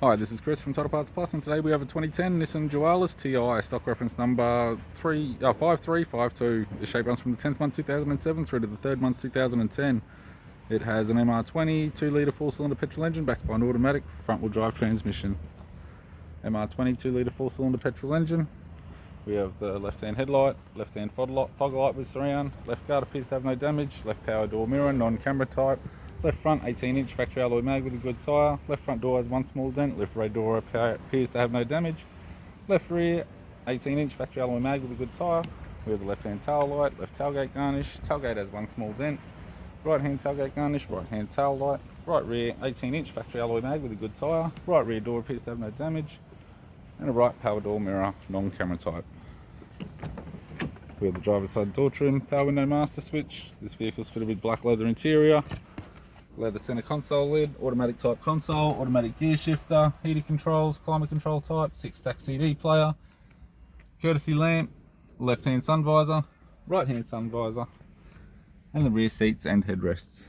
Hi, this is Chris from Total Parts Plus, and today we have a 2010 Nissan Dualis TI, stock reference number 5352. The shape runs from the 10th month 2007 through to the 3rd month 2010. It has an MR20 2-litre 4-cylinder petrol engine backed by an automatic front-wheel drive transmission. MR20 2-litre 4-cylinder petrol engine. We have the left-hand headlight, left-hand fog light with surround, left guard appears to have no damage, left power door mirror, non-camera type. Left front 18-inch factory alloy mag with a good tyre. Left front door has one small dent. Left rear door appears to have no damage. Left rear 18-inch factory alloy mag with a good tyre. We have the left-hand tail light, left tailgate garnish. Tailgate has one small dent. Right-hand tailgate garnish, right-hand tail light. Right rear 18-inch factory alloy mag with a good tyre. Right rear door appears to have no damage. And a right power door mirror, non-camera type. We have the driver's side door trim, power window master switch. This vehicle is fitted with black leather interior. Leather center console lid, automatic type console, automatic gear shifter, heater controls, climate control type, 6-stack CD player, courtesy lamp, left hand sun visor, right hand sun visor, and the rear seats and headrests.